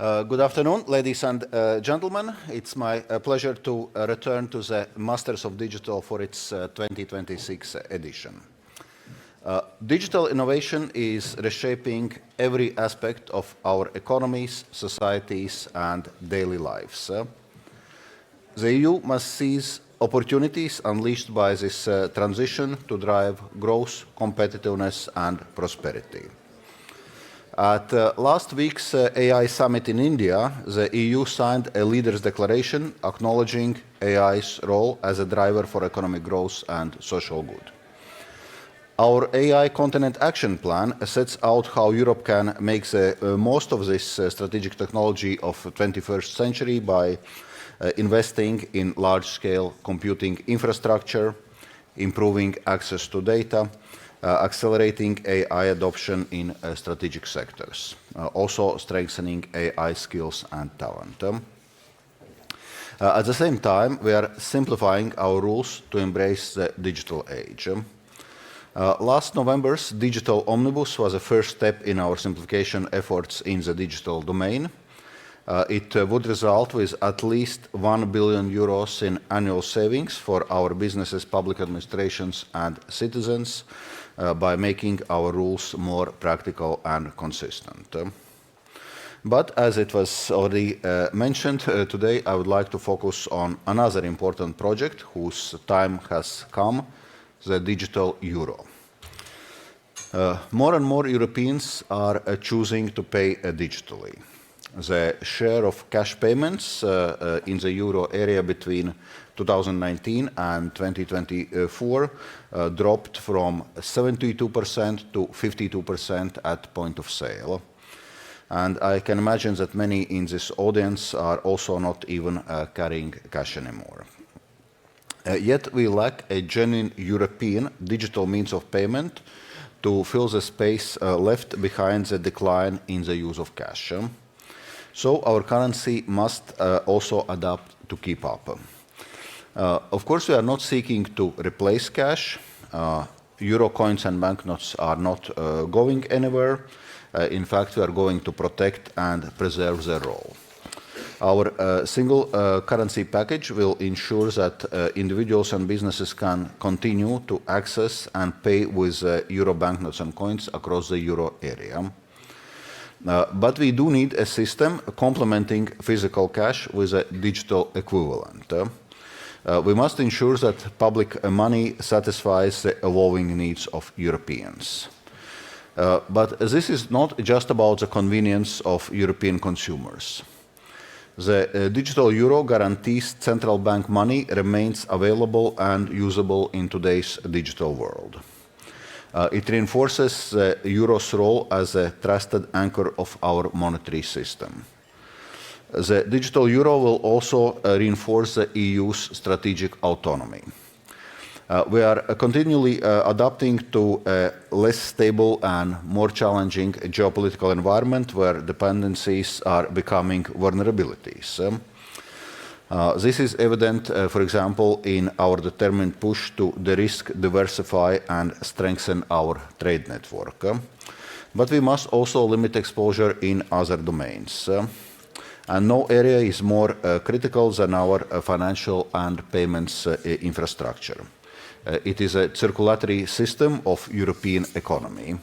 Good afternoon, ladies and gentlemen. It's my pleasure to return to the Masters of Digital for its 2026 edition. Digital innovation is reshaping every aspect of our economies, societies, and daily lives. The EU must seize opportunities unleashed by this transition to drive growth, competitiveness, and prosperity. At last week's AI summit in India, the EU signed a leaders' declaration acknowledging AI's role as a driver for economic growth and social good. Our AI Continent Action Plan sets out how Europe can make the most of this strategic technology of the 21st century by investing in large-scale computing infrastructure, improving access to data, accelerating AI adoption in strategic sectors, also strengthening AI skills and talent. At the same time, we are simplifying our rules to embrace the digital age. Last November's Digital Omnibus was a first step in our simplification efforts in the digital domain. It would result with at least €1 billion in annual savings for our businesses, public administrations, and citizens by making our rules more practical and consistent. But as it was already mentioned today, I would like to focus on another important project whose time has come, the digital euro. More and more Europeans are choosing to pay digitally. The share of cash payments in the euro area between 2019 and 2024 dropped from 72% to 52% at point of sale. And I can imagine that many in this audience are also not even carrying cash anymore. Yet we lack a genuine European digital means of payment to fill the space left behind the decline in the use of cash. So our currency must also adapt to keep up. Of course, we are not seeking to replace cash. Euro coins and banknotes are not going anywhere. In fact, we are going to protect and preserve their role. Our single currency package will ensure that individuals and businesses can continue to access and pay with euro banknotes and coins across the euro area. But we do need a system complementing physical cash with a digital equivalent. We must ensure that public money satisfies the evolving needs of Europeans. But this is not just about the convenience of European consumers. The digital euro guarantees central bank money remains available and usable in today's digital world. It reinforces the euro's role as a trusted anchor of our monetary system. The digital euro will also reinforce the EU's strategic autonomy. We are continually adapting to a less stable and more challenging geopolitical environment where dependencies are becoming vulnerabilities. This is evident, for example, in our determined push to de-risk, diversify, and strengthen our trade network. But we must also limit exposure in other domains. And no area is more critical than our financial and payments infrastructure. It is a circulatory system of European economy.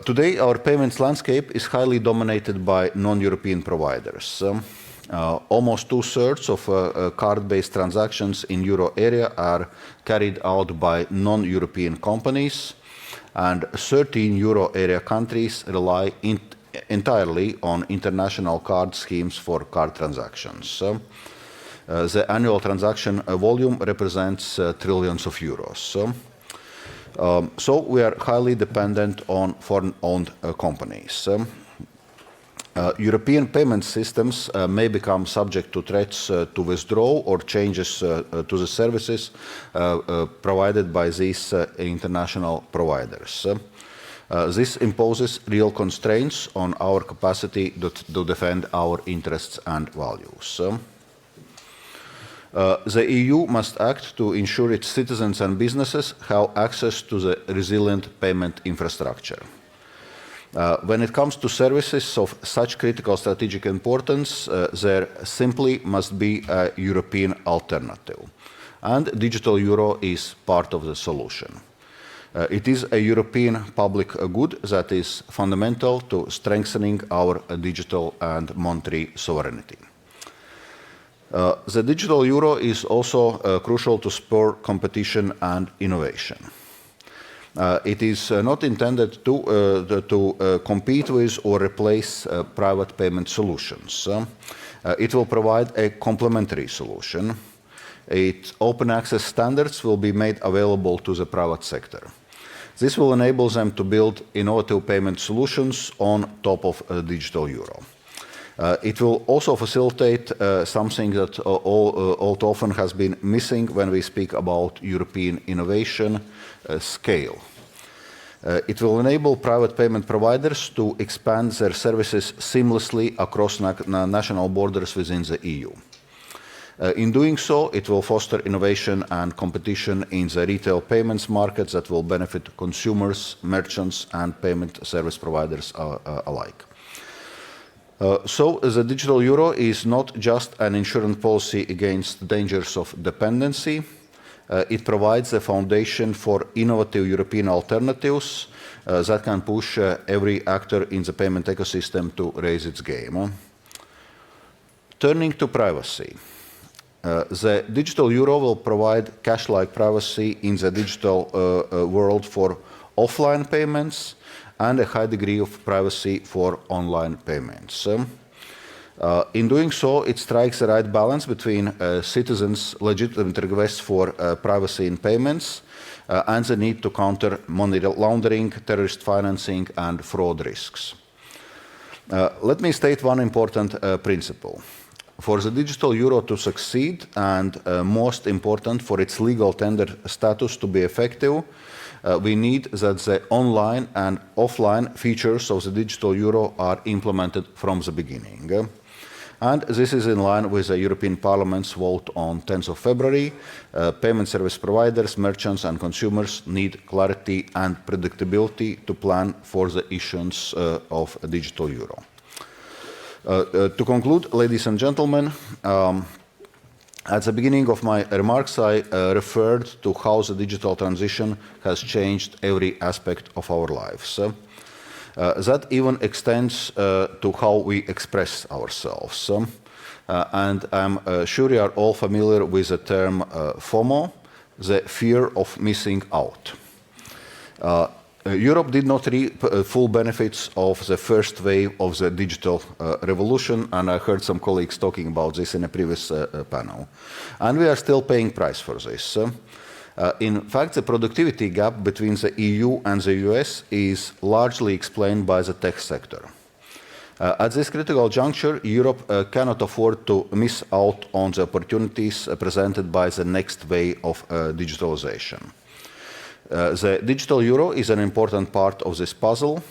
Today, our payments landscape is highly dominated by non-European providers. Almost two-thirds of card-based transactions in euro area are carried out by non-European companies, and 13 euro area countries rely entirely on international card schemes for card transactions. The annual transaction volume represents trillions of euros. So we are highly dependent on foreign-owned companies. European payment systems may become subject to threats to withdraw or changes to the services provided by these international providers. This imposes real constraints on our capacity to defend our interests and values. The EU must act to ensure its citizens and businesses have access to the resilient payment infrastructure. When it comes to services of such critical strategic importance, there simply must be a European alternative. And digital euro is part of the solution. It is a European public good that is fundamental to strengthening our digital and monetary sovereignty. The digital euro is also crucial to spur competition and innovation. It is not intended to compete with or replace private payment solutions. It will provide a complementary solution. Its open access standards will be made available to the private sector. This will enable them to build innovative payment solutions on top of digital euro. It will also facilitate something that all too often has been missing when we speak about European innovation, scale. It will enable private payment providers to expand their services seamlessly across national borders within the EU. In doing so, it will foster innovation and competition in the retail payments markets that will benefit consumers, merchants, and payment service providers alike. So the digital euro is not just an insurance policy against dangers of dependency. It provides a foundation for innovative European alternatives that can push every actor in the payment ecosystem to raise its game. Turning to privacy. The digital euro will provide cash-like privacy in the digital world for offline payments and a high degree of privacy for online payments. In doing so, it strikes the right balance between citizens' legitimate requests for privacy in payments and the need to counter money laundering, terrorist financing, and fraud risks. Let me state one important principle. For the digital euro to succeed, and most important, for its legal tender status to be effective, we need that the online and offline features of the digital euro are implemented from the beginning. And this is in line with the European Parliament's vote on 10th of February. Payment service providers, merchants, and consumers need clarity and predictability to plan for the issuance of a digital euro. To conclude, ladies and gentlemen, at the beginning of my remarks, I referred to how the digital transition has changed every aspect of our lives. That even extends to how we express ourselves. And I'm sure you are all familiar with the term FOMO, the fear of missing out. Europe did not reap full benefits of the first wave of the digital revolution, and I heard some colleagues talking about this in a previous panel. And we are still paying price for this. In fact, the productivity gap between the EU and the US is largely explained by the tech sector. At this critical juncture, Europe cannot afford to miss out on the opportunities presented by the next wave of digitalization. The digital euro is an important part of this puzzle.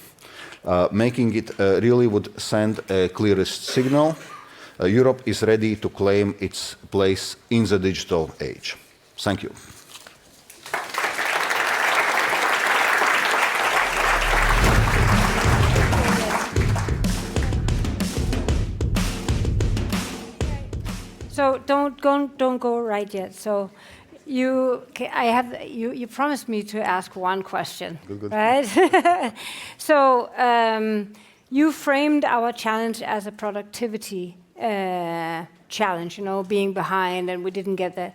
Making it really would send a clearest signal. Europe is ready to claim its place in the digital age. Thank you. So don't go right yet. So you promised me to ask one question, good. Right? So you framed our challenge as a productivity challenge, being behind, and we didn't get that.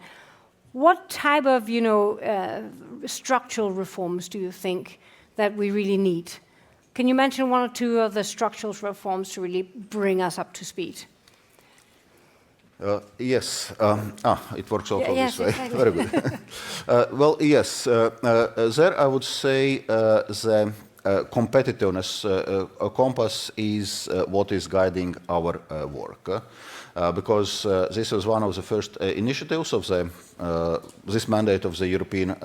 What type of, structural reforms do you think that we really need? Can you mention one or two of the structural reforms to really bring us up to speed? Yes. It works also yes, this way. Exactly. Very good. Well, yes. There I would say the competitiveness compass is what is guiding our work. Because this was one of the first initiatives of this mandate of the European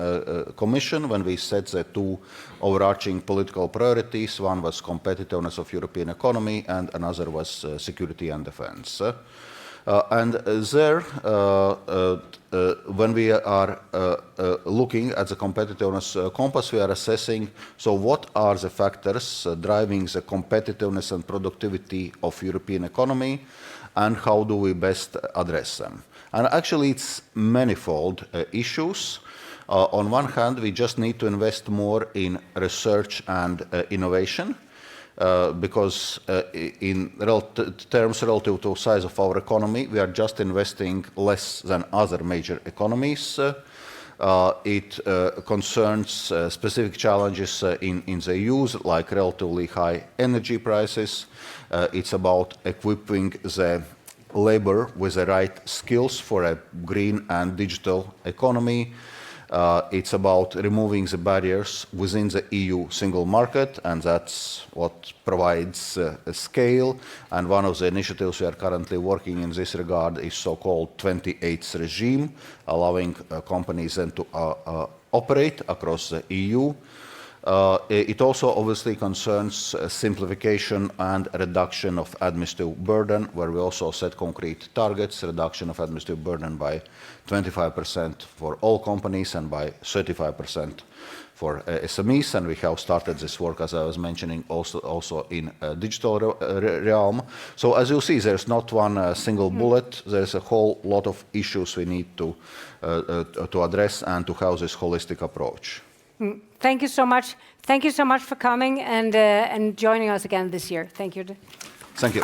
Commission when we set the two overarching political priorities. One was competitiveness of European economy and another was security and defense. When we are looking at the competitiveness compass, we are assessing, so what are the factors driving the competitiveness and productivity of European economy, and how do we best address them? And actually, it's manifold issues. On one hand, we just need to invest more in research and innovation, because in terms relative to the size of our economy, we are just investing less than other major economies. It concerns specific challenges in the EU, like relatively high energy prices. It's about equipping the labor with the right skills for a green and digital economy. It's about removing the barriers within the EU single market, and that's what provides a scale. And one of the initiatives we are currently working in this regard is so-called 28th regime, allowing companies then to operate across the EU. It also obviously concerns simplification and reduction of administrative burden, where we also set concrete targets, reduction of administrative burden by 25% for all companies and by 35% for SMEs. And we have started this work, as I was mentioning, also in digital realm. So as you see, there's not one single bullet. There's a whole lot of issues we need to address and to have this holistic approach. Thank you so much. Thank you so much for coming and joining us again this year. Thank you. Thank you.